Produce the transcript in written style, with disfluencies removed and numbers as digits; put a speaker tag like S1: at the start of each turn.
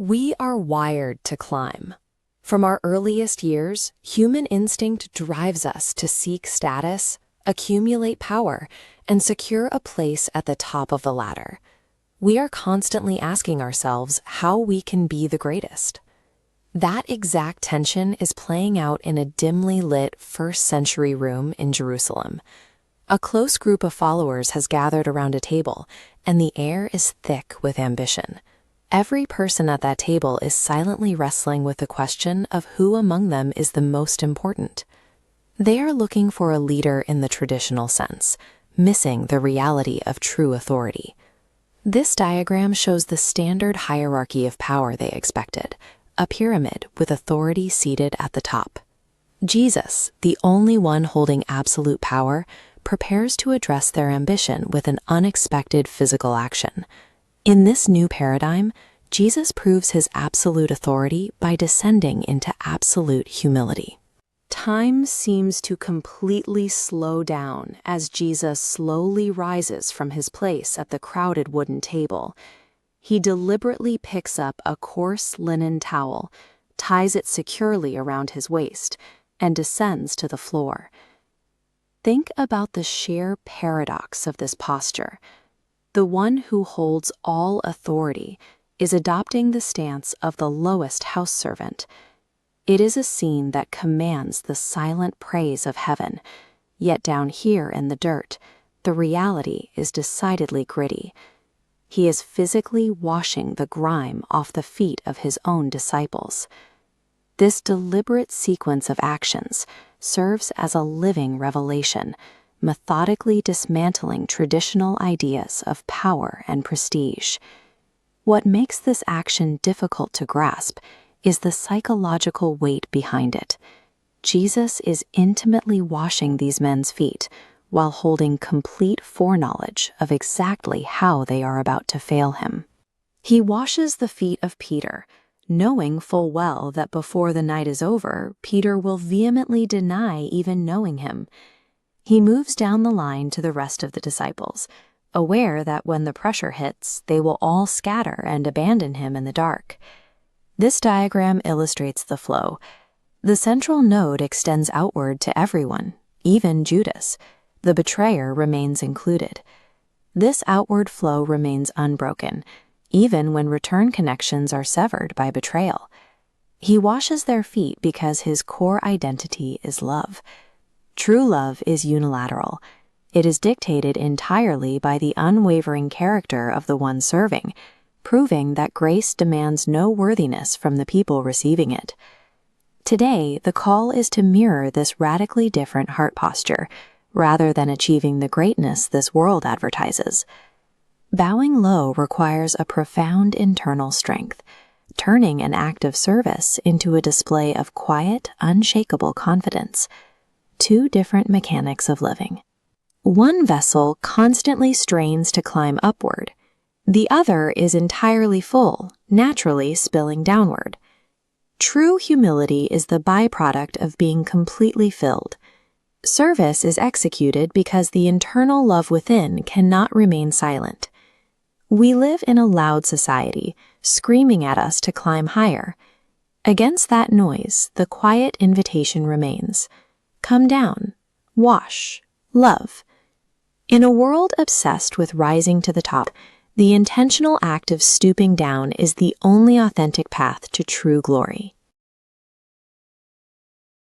S1: We are wired to climb. From our earliest years, human instinct drives us to seek status, accumulate power, and secure a place at the top of the ladder. We are constantly asking ourselves how we can be the greatest. That exact tension is playing out in a dimly lit first-century room in Jerusalem. A close group of followers has gathered around a table, and the air is thick with ambition. Every person at that table is silently wrestling with the question of who among them is the most important. They are looking for a leader in the traditional sense, missing the reality of true authority. This diagram shows the standard hierarchy of power they expected, a pyramid with authority seated at the top. Jesus, the only one holding absolute power, prepares to address their ambition with an unexpected physical action. In this new paradigm, Jesus proves his absolute authority by descending into absolute humility. Time seems to completely slow down as Jesus slowly rises from his place at the crowded wooden table. He deliberately picks up a coarse linen towel, ties it securely around his waist, and descends to the floor. Think about the sheer paradox of this posture. The one who holds all authority is adopting the stance of the lowest house servant. It is a scene that commands the silent praise of heaven, yet down here in the dirt, the reality is decidedly gritty. He is physically washing the grime off the feet of his own disciples. This deliberate sequence of actions serves as a living revelation, methodically dismantling traditional ideas of power and prestige. What makes this action difficult to grasp is the psychological weight behind it. Jesus is intimately washing these men's feet while holding complete foreknowledge of exactly how they are about to fail him. He washes the feet of Peter, knowing full well that before the night is over, Peter will vehemently deny even knowing him. He moves down the line to the rest of the disciples, aware that when the pressure hits, they will all scatter and abandon him in the dark. This diagram illustrates the flow. The central node extends outward to everyone, even Judas. The betrayer remains included. This outward flow remains unbroken, even when return connections are severed by betrayal. He washes their feet because his core identity is love. True love is unilateral. It is dictated entirely by the unwavering character of the one serving, proving that grace demands no worthiness from the people receiving it. Today, the call is to mirror this radically different heart posture, rather than achieving the greatness this world advertises. Bowing low requires a profound internal strength, turning an act of service into a display of quiet, unshakable confidence. Two different mechanics of living. One vessel constantly strains to climb upward. The other is entirely full, naturally spilling downward. True humility is the byproduct of being completely filled. Service is executed because the internal love within cannot remain silent. We live in a loud society, screaming at us to climb higher. Against that noise, the quiet invitation remains. Come down, wash, love. In a world obsessed with rising to the top, the intentional act of stooping down is the only authentic path to true glory.